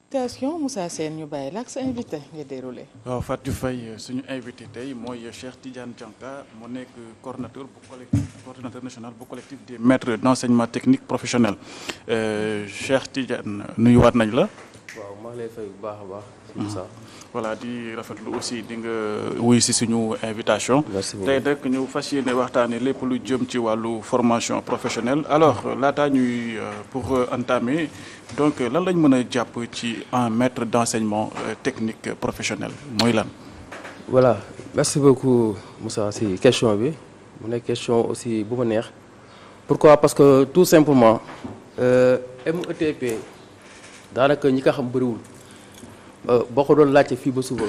présentation Moussa Sène ñu bàyyi la ak sa invité nga déroulé. waaw Fatou Faye suñu invité tey mooy Cheikh Tidiane Dianka mu nekk coordonnateur national bu collectif des maîtres d'enseignement technique professionnel Cheikh Tidiane nuyuwaat nañ la. waaw maa ngi lay fay bu baax a baax. Moussa. voilà di rafetlu aussi di nga wuy si suñu invitation. tey rek ñu fas yéene waxtaanee lépp lu jëm ci wàllu formation professionnelle alors laataa ñuy pour entamer donc lan lañ mën a jàpp ci un maître d'enseignement technique professionnel mooy lan. voilà merci beaucoup Moussa si question bi mu nekk question aussi bu ma neex pourquoi parce que tout simplement METP daanaka ñi ko xam bëriwul. boo ko doon laajte fii ba suba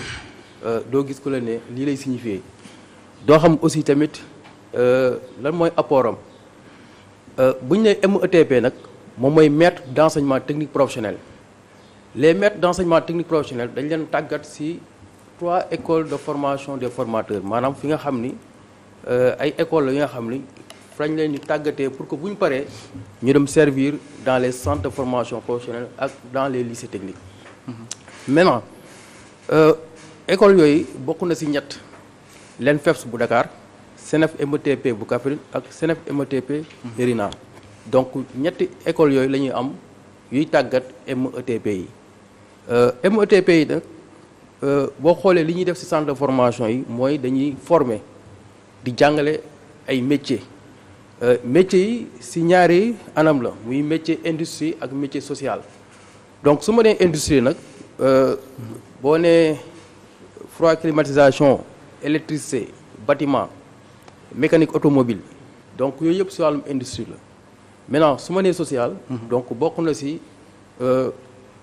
doo gis ku la ne lii lay signifier doo xam aussi tamit lan mooy apport am bu ñu nee METP nag moom mooy maître d'enseignement technique professionnel les maîtres d'enseignement technique professionnel dañ leen tàggat ci 3 écoles de formation des formateurs maanaam fi nga xam ni ay écoles la yi nga xam ni fañ leen di tàggatee pour que bu ñu paree ñu dem servir dans les centres de formation professionnelle ak dans les lycées techniques. Maintenant école yooyu bokk na ci ñett l'ENFEPS bu Dakar CNEF METP bu Kaffrine ak CNEF METP Médina donc ñetti écoles yooyu la ñuy am yuy tàggat METP yi METP yi nag boo xoolee li ñuy def ci centre de formation yi mooy dañuy former di jàngale ay métiers métiers yi ci ñaari anam la muy métier industrie ak métier social donc su ma nee industrie nag boo nee froid climatisation électricité bâtiment mécanique automobile donc yooyu yëpp ci wàllum industrie la maintenant su ma nee social donc bokk na ci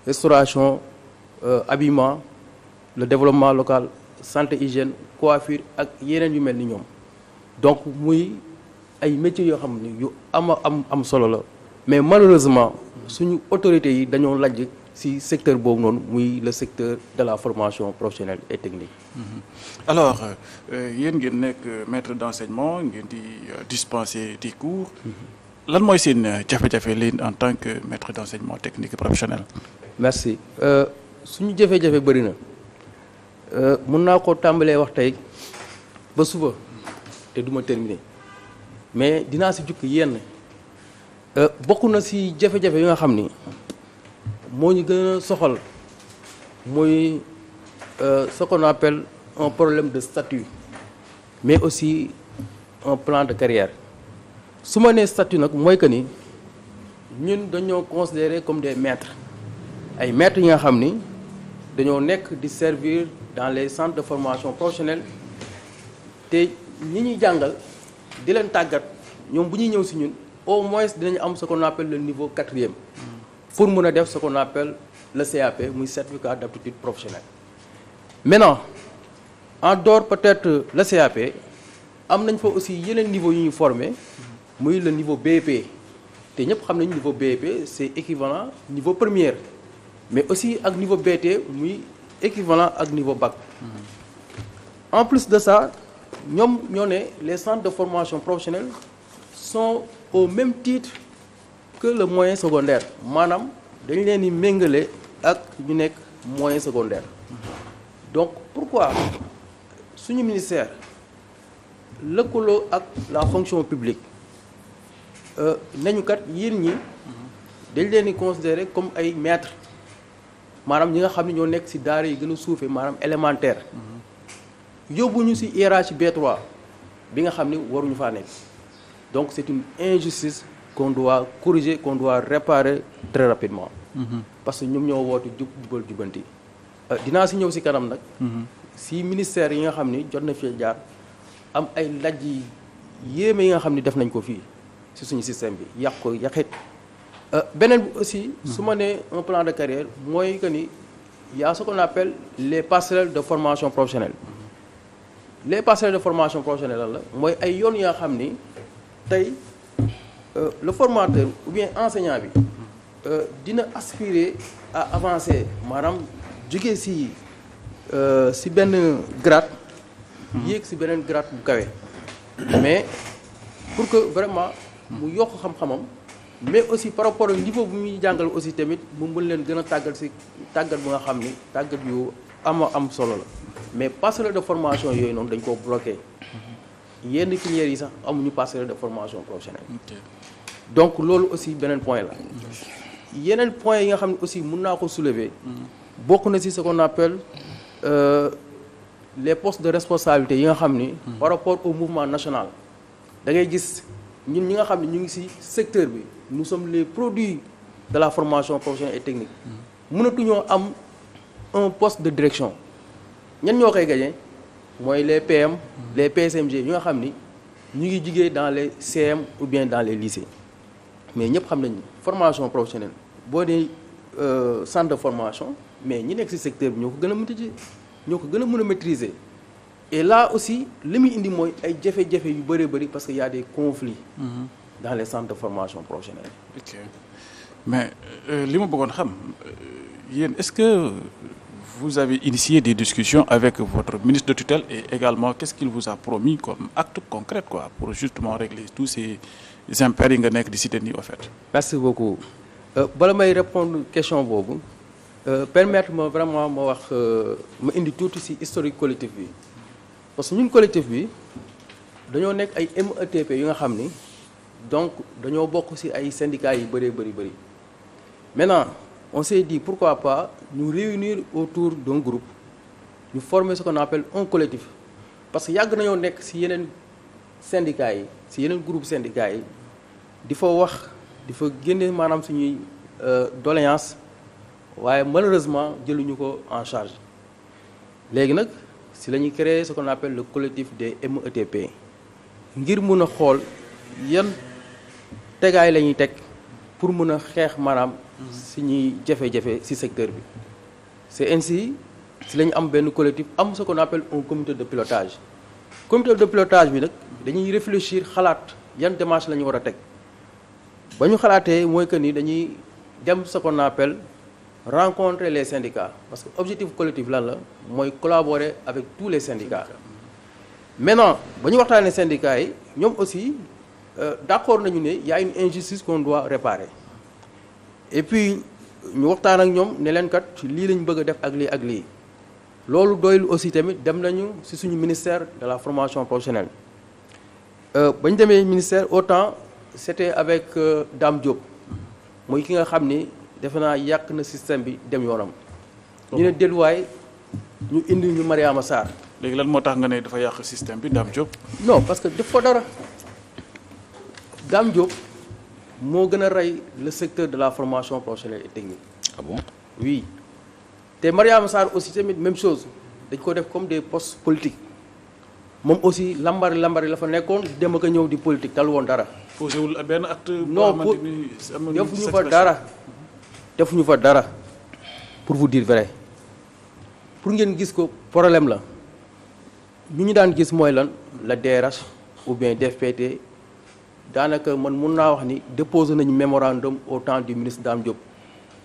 restauration habillement le développement local santé hygiène coiffure ak yeneen yu mel ni ñoom donc muy ay métiers yoo xam ne yu am solo la mais malheureusement suñu autorités yi dañoo lajj ci secteur boobu noonu muy le secteur de la formation professionnelle et technique. alors yéen ngeen nekk maître d'enseignement ngeen di dispenser des cours. lan mooy seen jafe-jafe leen en tant que maître d'enseignement technique professionnel. merci suñu jafe-jafe bëri na mun naa ko tàmbalee wax tey ba suba te duma terminer mais dinaa ci jukki yenn bokk na ci jafe-jafe yi nga xam ni. moo ñu gën a soxal mooy ce qu'on appelle un problème de statut mais aussi un plan de carrière su ma nee statut nag mooy que ni ñun dañoo considérer comme des maîtres ay maîtres yi nga xam ni dañoo nekk di servir dans les centres de formation professionnelle te ñi ñuy jàngal di leen tàggat ñoom bu ñuy ñëw ci ñun au moins dinañu am ce qu'on appelle le niveau 4e pour mën a def ce qu'on appelle le CAP muy certificat d'aptitude professionnelle maintenant en dehors peut-être le CAP am nañ fa aussi yeneen niveau yu ñu formé muy le niveau BEP te ñëpp xam nañ niveau BEP c'est équivalent niveau première mais aussi ak niveau BT muy équivalent ak niveau bac en plus de ça ñoom ñoo ne les centres de formation professionnelle sont au même titre que le moyen secondaire maanaam dañ leen di méngale ak ñu nekk moyen secondaire donc pourquoi suñu ministère lëkkaloo ak la fonction publique nañu kat yéen ñi dañ leen di considérer comme ay maîtres maanaam ñi nga xam ne ñoo nekk ci daara yi gën a suufee maanaam élémentaire yóbbuñu ci hiérarchie B3 bi nga xam ne waruñu faa nekk donc c'est une injustice qu'on doit corriger qu'on doit réparer très rapidement parce que ñoom ñoo woote jubal jubanti dinaa ci ñëw ci kanam nag ci ministère yi nga xam ni jot na fee jaar am ay laj yi yéeme yi nga xam ni def nañ ko fii ci suñu système bi yàq ko yàqit beneen bi aussi su ma nee un plan de carrière mooy que ni y a ce qu'on appelle les passerelles de formation professionnelle les passerelles de formation professionnelle lan la mooy ay yoon yoo xam ni tey le formateur ou bien enseignant bi dina aspirer à avancer maanaam jóge ci benn grade yéeg ci beneen grade bu kawe mais pour que vraiment mu yokk xam-xamam mais aussi par rapport au niveau bu muy jàngal aussi tamit mu mën leen gën a tàggat si tàggat bu nga xam ni tàggat yu am solo la mais passerelle de formation yooyu noonu dañ koo bloqué yenn filières yi sax amuñu passerelle de formation professionnelle. donc loolu aussi beneen point la. yeneen point yi nga xam ne aussi mën naa ko soulever. bokk na si ce qu'on appelle les postes de responsabilité yi nga xam ni. par rapport au mouvement national. da ngay gis ñun ñi nga xam ne ñu ngi ci secteur bi nous sommes les produits de la formation professionnelle et technique mënatuñoo am un poste de direction ñan ñoo koy gagné mooy les PM les PSMG yi nga xam ni ñu ngi jugee dans les CM ou bien dans les lycées mais ñëpp xam nañu formation professionnelle boo dee centre de formation mais ñi nekk ci secteur bi ñoo ko gën a maîtriser ñoo ko gën a mën a maîtriser. et là aussi li muy indi mooy ay jafe-jafe yu bëree bëri parce que y a des conflits dans les centres de formation professionnelle. ok mais li ma bëggoon xam yéen est-ce que vous avez initié des discussions avec votre ministre de tutelle et également qu'est-ce qu'il vous a promis comme acte concret quoi pour justement régler tous ces impairs yi nga nekk di citer nii au fait. merci beaucoup bala may répondre question boobu permettre ma vraiment ma wax ma indi tuuti ci historique collectif bi. parce que ñun collectif bi dañoo nekk ay METP yu nga xam ni donc dañoo bokk ci ay syndicats yu bëree bëri maintenant on s'est dit pourquoi pas ñu réunir autour d'un groupe ñu former ce qu'on appelle un collectif parce que yàgg nañoo nekk ci yeneen syndicats yi ci yeneen groupe syndicats yi di fa wax di fa génne maanaam suñuy doléance waaye malheureusement jëluñu ko en charge léegi nag si la ñuy créer ce qu'on appelle le collectif des METP ngir mun a xool yan tegaay la ñuy teg pour mun a xeex maanaam suñuy jafe-jafe ci secteur bi c'est ainsi si la ñu am benn collectif am ce qu'on appelle un comité de pilotage comité de pilotage bi nag dañuy réfléchir xalaat yan démarche la ñu war a teg ba ñu xalaatee mooy que ni dañuy dem ce qu'on appelle rencontrer les syndicats parce que objectif collectif lan la mooy collaborer avec tous les syndicats maintenant ba ñu waxtaanee syndicats yi ñoom aussi d'accord nañu ne y a une injustice qu'on doit réparer et puis ñu waxtaan ak ñoom ne leen kat lii lañ bëgg a def ak lii ak lii loolu doylu aussi tamit dem nañu ci suñu ministère de la formation professionnelle ba ñu demee ministère autant c'était avec Dame Diop mooy ki nga xam ni defe naa yàq na système bi dem yoonam. ñu ne delluwaay ñu indi ñu Mariama Sarr. léegi lan moo tax nga ne dafa yàq système bi Dame Diop. non parce que def ko dara Dame Diop moo gën a rey le secteur de la formation professionnelle et technique. ah bon oui te Mariama Sarr aussi tamit même chose dañ ko def comme des postes politiques moom aussi lambari la fa nekkoon dem ak a ñëw di politique tal woon dara. posé wul benn acte. non defuñu fa dara pour vous dire vrai pour ngeen gis ko problème la ñu daan gis mooy lan la DRH ou bien DFPT daanaka man mun naa wax ni déposé nañu mémorandum au temps du ministre Dame Diop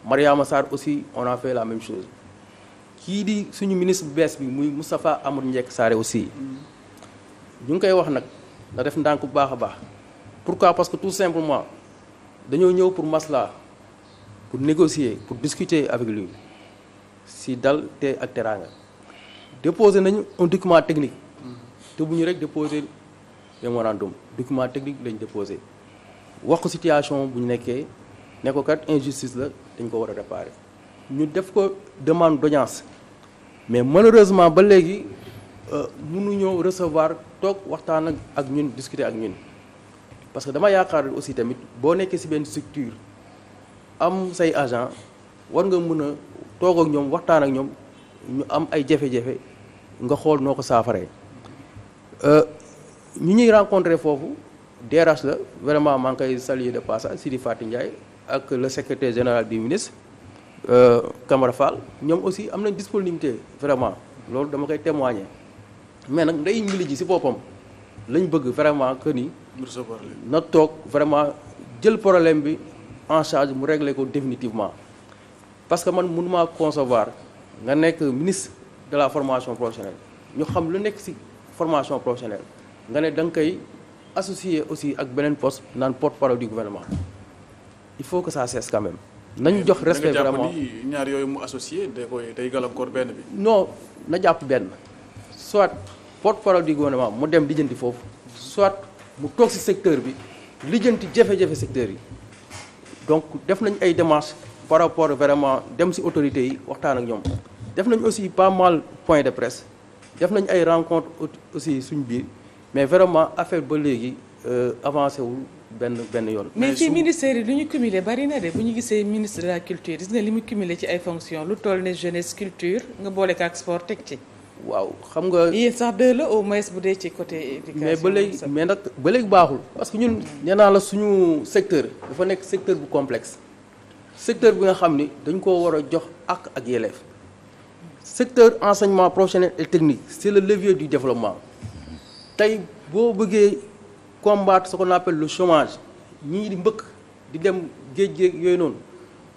Mariama Sarr aussi on a fait la même chose kii di suñu ministre bu bees bi muy Moustapha Amadou Ndiaye Sarré aussi ñu ngi koy wax nag na def ndànk bu baax a baax pourquoi parce que tout simplement dañoo ñëw pour masla pour négocier pour discuter avec lui si dal te ak teraanga déposer nañu un document technique te bu ñu rek déposer mémorandum document technique lañ déposer wax ko situation bu ñu nekkee ne ko kat injustice la dañ ko war a réparer ñu def ko demande d'audience mais malheureusement ba léegi mënuñoo recevoir toog waxtaan ak ñun discuter ak ñun parce que dama yaakaar aussi tamit boo nekkee ci benn structure am say agent war nga mën a toog ak ñoom waxtaan ak ñoom ñu am ay jafe-jafe nga xool noo ko saafaree ñu ñuy rencontrer foofu DRH la vraiment maa ngi koy saluer de passage Sidi Faty Ndiaye ak le secrétaire général du ministre Camara Fall ñoom aussi am nañ disponibilité vraiment loolu dama koy témoigner mais nag ndey mbili ji ci boppam lañ bëgg vraiment que ni na toog vraiment jël problème bi en charge mu régler ko définitivement parce que man mënuma concevoir nga nekk ministre de la formation professionnelle ñu xam lu nekk ci formation professionnelle nga ne da nga koy associé aussi ak beneen poste naan porte-parole du gouvernement il faut que ça cesse quand même. nañu jox respect vraiment ñaar yooyu mu associé day gàllankoor benn bi. non na jàpp benn soit porte-parole du gouvernement mu dem lijjanti foofu soit mu toog ci secteur bi lijjanti jafe-jafe secteur yi donc def nañ ay démarches par rapport vraiment dem ci autorités yi waxtaan ak ñoom def nañ aussi pas mal point de presse def nañ ay rencontres aussi suñ biir mais vraiment affaire ba léegi avancé wul benn yoon. mais fii ministère yi lu ñu cumulé bari na de bu ñu gisee ministre de la culture gis nga li mu cumulé ci ay fonctions lu toll ne jeunesse culture nga boole ko ak sport teg ci. waaw xam nga. yéen sax deux la au moins bu dee ci côté éducation. mais ba léegi baaxul parce que ñun nee naa la suñu secteur dafa nekk secteur bu complexe secteur bi nga xam ni dañ koo war a jox ak yelleef secteur enseignement professionnel et technique c'est le levier du développement tey boo bëggee combattre ce qu'on appelle le chômage ñii di mbëkk di dem géej yooyu noonu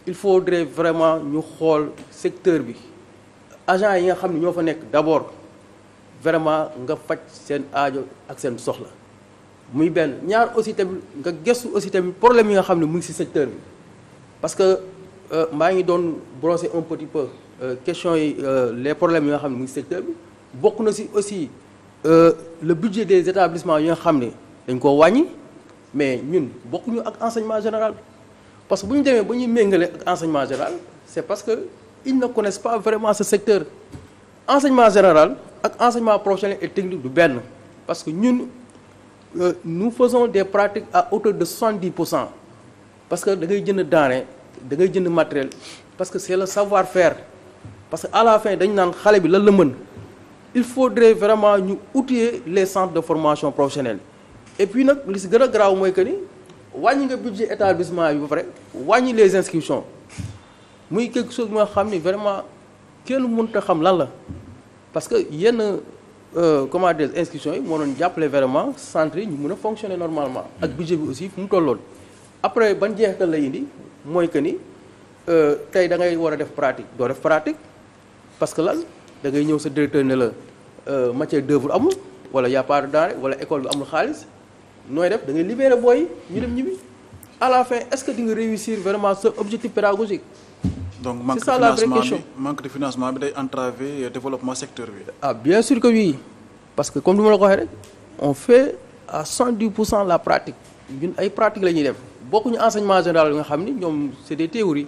il faudrait vraiment ñu xool secteur bi agent yi nga xam ne ñoo fa nekk d'abord vraiment nga faj seen aajo ak seen soxla muy benn ñaar aussi tamit nga gëstu aussi tamit problème yi nga xam ne mu ngi ci secteur bi parce que maa ngi doon brosser un petit peu question yi les problèmes yi nga xam ne mu ngi ci secteur bi bokk na ci aussi le budget des établissements yi nga xam ne dañ koo wàññi mais ñun bokkuñu ak enseignement général parce que bu ñu demee ba ñuy méngale ak enseignement général c'est parce que ils ne connaissent pas vraiment ce secteur enseignement général ak enseignement professionnel et technique du benn parce que ñun nous faisons des pratiques à hauteur de 70% parce que da ngay jënd denrée da ngay jënd matériel parce que c'est le savoir-faire parce que à la fin dañ naan xale bi lan la mën il faudrait vraiment ñu outiller les centres de formation professionnelle et puis nag li si gën a garaaw mooy que ni wàññi nga budget établissement bi ba pare wàññi les inscriptions muy quelque chose moo xam ni vraiment kenn mënut a xam lan la parce que yenn comment dire inscriptions yi moo doon jàppale vraiment centres yi ñu mën a fonctionner normalement ak budget bi aussi fu mu tolloon après ban jeexital la indi mooy que ni tey da ngay war a def pratique doo def pratique parce que lan da ngay ñëw sa directeur ne la matière d'œuvre amul wala y a pas de denrée wala école bi amul xaalis nooy def da ngay libérer booy ñu dem ñibbi à la fin est-ce que di nga réussir vraiment sa objectif pédagogique. donc manque de financement bi day entraver développement secteur bi. ah bien sûr que oui parce que comme ni ma la ko waxee rek on fait à 70% la pratique ñun ay pratique la ñuy def bokkuñu enseignement général bi nga xam ni ñoom c'est des théories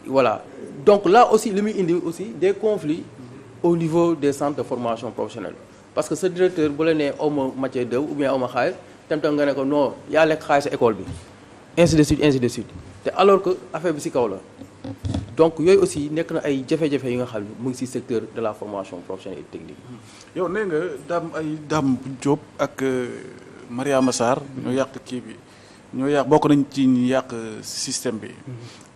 voilà donc là aussi li muy indi aussi des conflits au niveau des centres de formation professionnelle parce que ce directeur bu la nee awma matière d'œuvre ou bien awma xaalis tam nga ne ko non yaa lekk xaalis école bi ainsi de suite te alors que affaire bi ci kaw la donc yooyu aussi nekk na ay jafe-jafe yi nga xam ne mu ngi ci secteur de la formation professionnelle et technique. yow nee nga Dame Diop ak Mariama Sarr ñoo yàq kii bi ñoo yàq bokk nañ ci ñu yàq système bi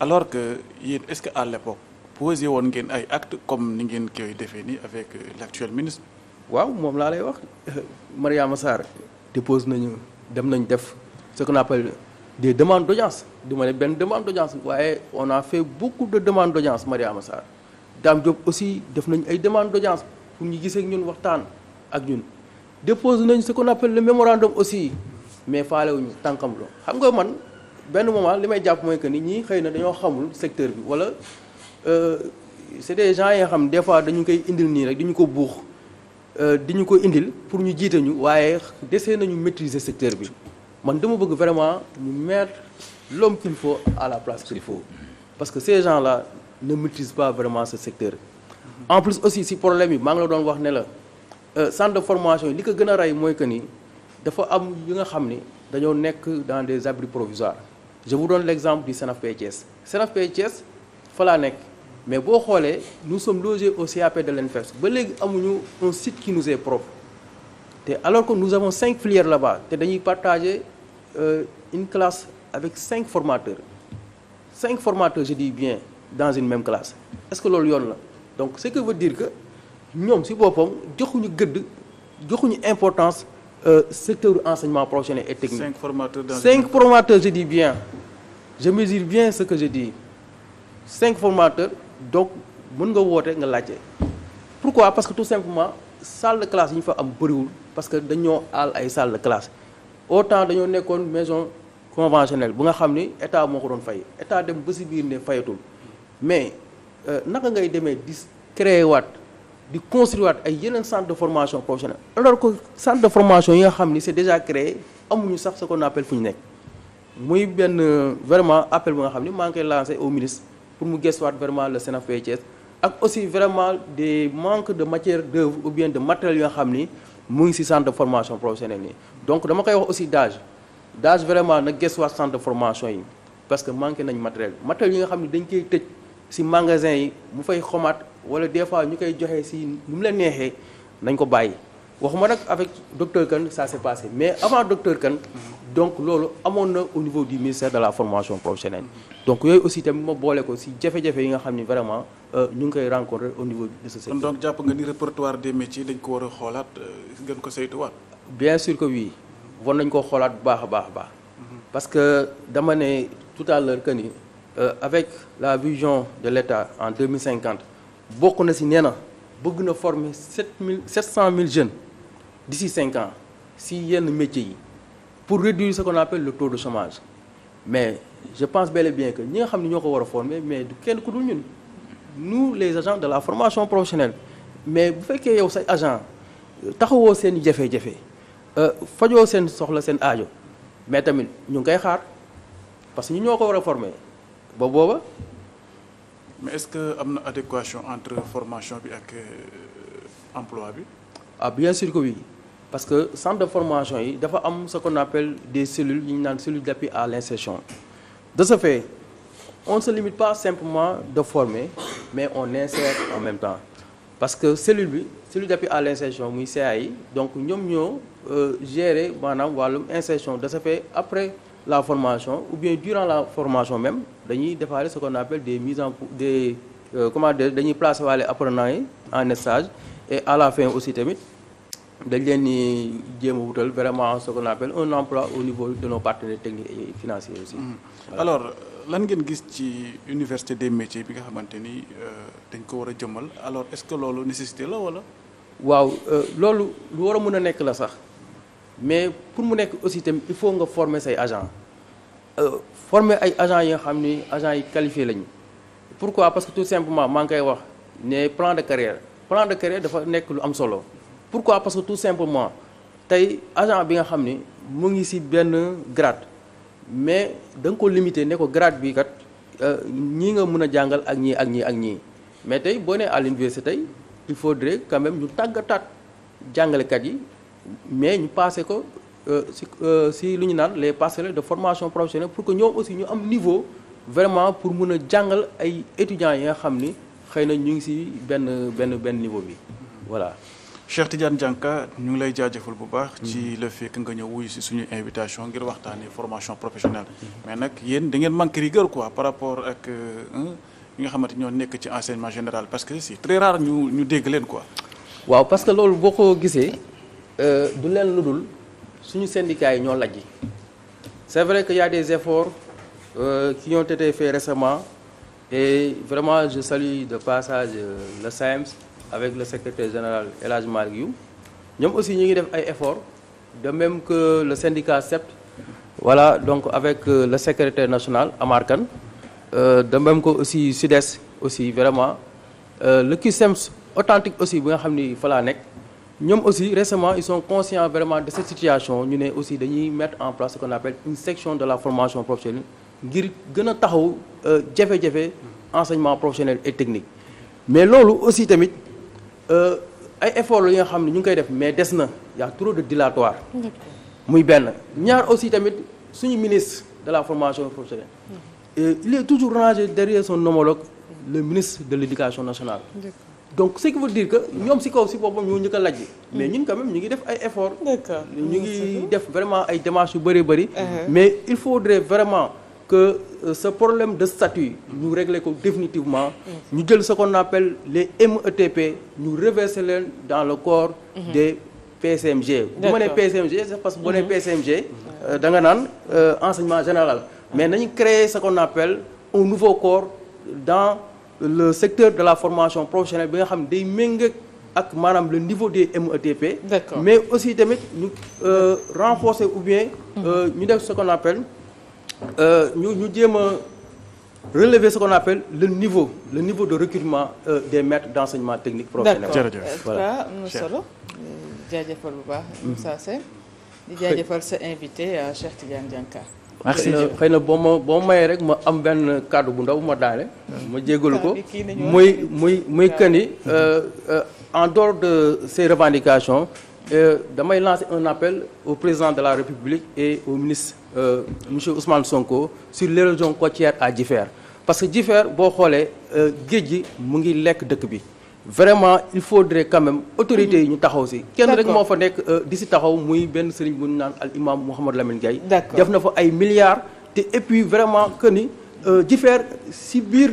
alors que yéen est-ce que à l'époque posé woon ngeen ay actes comme ni ngeen koy defee nii avec l'actuel ministre. waaw moom laa lay wax Mariama Sarr dépose nañu dem nañ def ce qu'on appelle des demandes d'audience du ma ne benn demande d'audience waaye on a fait beaucoup de demandes d'audience Mariama Sarr Dame Diop aussi def nañ ay demandes d'audience pour ñu gisee ak ñun waxtaan ak ñun dépose nañ ce qu'on appelle le mémorandum aussi mais faalewuñu tànkamloo xam nga man benn moment li may jàpp mooy que nit ñi xëy na dañoo xamul secteur bi wala c'est des gens yi nga xam des fois dañu koy indil nii rek di ñu ko buux di ñu ko indil pour ñu jiite ñu waaye desee nañu maîtriser secteur bi man dama bëgg vraiment ñu mettre l'homme qu'il faut à la place qu'il faut parce que ces gens-là ne maîtrisent pas vraiment ce secteur en plus aussi si problème yi maa ngi la doon wax ne la centre de formation yi li ko gën a rey mooy que ni dafa am yi nga xam ni dañoo nekk dans des abris provisoires je vous donne l'exemple du CNFP Thiès CNFP Thiès fa laa nekk mais boo xoolee nous sommes logés au CAP de l'ENFEPS ba léegi amuñu un site qui nous est propre te alors que nous avons 5 filières là-bas te dañuy partager une classe avec 5 formateurs je dis bien dans une même classe est-ce que loolu yoon la donc ce que veut dire que ñoom ci boppam joxuñu gëdd joxuñu importance secteur enseignement professionnel et technique. 5 formateurs je dis bien je mesure bien ce que je dis 5 formateurs donc mën nga woote nga laajte pourquoi parce que tout simplement salle de classe yi ñu fa am bëriwul parce que dañoo aal ay salle de classe autant dañoo nekkoon maison conventionnel bu nga xam ni état moo ko doon fay état dem ba si biir ne fayatul mais naka ngay demee di créer waat di construire waat ay yeneen centre de formation professionnelle alors que centre de formation yi nga xam ni c'est déjà créé amuñu sax ce qu'on appelle fu ñu nekk muy benn vraiment appel bu nga xam ni maa ngi koy lancé au ministre pour mu gëstuwaat vraiment le CNFPT Thiès ak aussi vraiment des manques de matière d'œuvre ou bien de matériel yoo xam ni mu ngi ci centre de formation professionnelle nii donc dama koy wax aussi DAGE vraiment na gëstuwaat centre de formation yi parce que manqué nañ matériel yi nga xam ne dañ koy tëj ci magasin yi mu fay xomaat wala des fois ñu koy joxe ci nu mu la neexee nañ ko bàyyi waxuma nag avec docteur Kane ça s'est passé mais avant docteur Kane donc loolu amoon na au niveau du ministère de la formation professionnelle donc yooyu aussi tamit ma boole ko ci jafe-jafe yi nga xam ni vraiment ñu ngi koy rencontrer au niveau de ce secteur. donc jàpp nga ni répertoire des métiers dañ ko war a xoolaat gën ko saytuwaat. bien sûr que oui war nañ ko xoolaat bu baax a baax a baax parce que dama ne tout à l'heure que ni avec la vision de l'État en 2050 bokk na ci nee na bëgg na former 700 000 jeunes d'ici 5 ans ci yenn métiers yi pour réduire ce qu'on appelle le taux de chômage mais je pense bel et bien que ñi nga xam ne ñoo ko war a former mais du kenn ku dul ñun nous les agents de la formation professionnelle mais bu fekkee yow say agent taxawoo seen jafe-jafe fajoo seen soxla seen aajo mais tamit ñu ngi koy xaar parce que ñu ñoo ko war a former ba booba. mais est-ce que am na adéquation entre formation bi ak emploi bi. ah bien sûr que oui parce que centre de formation yi dafa am ce qu'on appelle des cellules yi ñu naan cellules d'appui à l'insertion de ce fait on ne se limite pas simplement de former mais on insère en même temps parce que cellule d'appui à l'insertion muy CA yi donc ñoom ñoo gérer maanaam wàllum insertion de ce fait après la formation ou bien durant la formation même dañuy defaale ce qu'on appelle des mises en des comment dire dañuy placer waale apprenants yi en stage et à la fin aussi tamit dañ leen ni jéem a wutal vraiment ce qu'on appelle un emploi au niveau de nos partenaires techniques et financiers aussi. Voilà. Alors lan ngeen gis ci université des métiers bi nga xamante ni dañ ko war a jëmmal alors est-ce que loolu nécessité la wala. waaw loolu lu war a mën a nekk la sax mais pour mu nekk aussi tamit il faut nga former say agents former ay agents yi nga xam ni agents yi qualifiés lañu. pourquoi parce que tout simplement maa ngi koy wax ne plan de carrière dafa nekk lu am solo. pourquoi parce que tout simplement tey agent bi nga xam ni mu ngi ci benn grade mais da nga ko limité ne ko grade bi kat ñii nga mën a jàngal ak ñii mais tey boo nee à l'université tey il faudrait quand même ñu tàggataat jàngalekat yi mais ñu passé ko ci lu ñu naan les passerelles de formation professionnelle pour que ñoom aussi ñu am niveau vraiment pour mën a jàngal ay étudiants yi nga xam ni xëy na ñu ngi ci benn niveau bi voilà. Cheikh Tidiane Dianka ñu ngi lay jaajëfal bu baax. ci le fait que nga ñëw wuyu ci suñu invitation ngir waxtaanee formation professionnelle. mais nag yéen da ngeen manqué rigueur quoi par rapport ak ñi nga xamante ñoo nekk ci enseignement général parce que c'est très rare ñu dégg leen quoi. waaw parce que loolu boo ko gisee du leen lu dul suñu syndicats yi ñoo lajji c'est vrai que y a des efforts qui ont été faits récemment et vraiment je salue de passage le SAEMS. avec le secrétaire général El Hadj Malick Youm ñoom aussi ñu ngi def ay efforts de même que le syndicat SEPT voilà donc avec le secrétaire national Amar Kane de même que aussi SUDES aussi vraiment le CUSEMS authentique aussi bi nga xam ni fa laa nekk ñoom aussi récemment ils sont conscients vraiment de cette situation ñu ne aussi dañuy mettre en place ce qu'on appelle une section de la formation professionnelle ngir gën a taxaw jafe-jafe enseignement professionnel et technique mais loolu aussi tamit ay efforts la yi nga xam ne ñu ngi koy def mais des na y a trop de dilatoire muy benn ñaar aussi tamit suñu ministre de la formation professionnelle il est toujours rangé derrière son homologue le ministre de l'éducation nationale donc ce qui veut dire que ñoom ci kaw ci boppam ñoo njëkk a lajj mais ñun quand même ñu ngi def ay efforts ñu ngi def vraiment ay démarches yu bëri mais il faudrait vraiment que ce problème de statut ñu régler ko définitivement ñu jël ce qu'on appelle les METP ñu reverser leen dans le corps des PCMG bu ma nee PCMG c'est parce que boo nee PCMG da nga naan enseignement général mais nañu créer ce qu'on appelle un nouveau corps dans le secteur de la formation professionnelle bi nga xam ne day méngale ak maanaam le niveau des METP mais aussi tamit ñu renforcer ou bien ñu def ce qu'on appelle ñu jéem a relever ce qu'on appelle le niveau de recrutement des maîtres d'enseignement technique professionnel. D'accord. Voilà. am na solo jaajëfal bu baax Moussa Sène di jaajëfal sa invité Cheikh Tidiane Dianka. merci xëy na boo mayee rek ma am benn kàddu bu ndaw ma daane ma jégalu ko muy que ni en dehors de ces revendications damay lancer un appel au président de la République et au ministre monsieur Ousmane Sonko sur l'érosion côtière à Djiffer parce que Djiffer boo xoolee géej gi mu ngi lekk dëkk bi vraiment il faudrait quand même autorités yi ñu taxaw si kenn rek moo fa nekk di si taxaw muy benn sëriñ bu ñu naan al imam Mouhamadou Lamine Gaye def na fa ay milliards te et puis vraiment que ni Djiffer si biir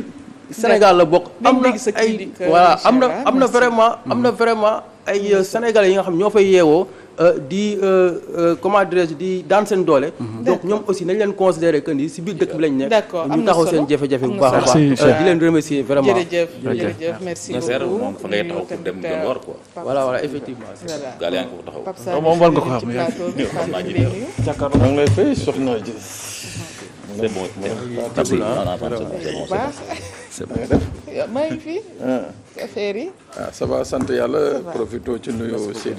Sénégal la bokk am na ay voilà am na vraiment ay sénégalais yi nga xam ñoo fay yeewoo di comment dirais-je di daan seen doole donc ñoom aussi nañ leen considérer que ni si biir dëkk bi lañ nekk ñu taxaw seen jafe-jafe bu baax a baax di leen remercier vraiment jërëjëf merci beaucoup moom fa ngay taxaw pour dem dem war quoi voilà effectivement gaal yaa ngi ko taxaw Pape Sadio moom war nga ko xam jàkkaarloo maa ngi lay fay soxna ji c'est bon merci c'est bon maa ngi fi affaire yi ça va sant yàlla profito ci nuyu Seydina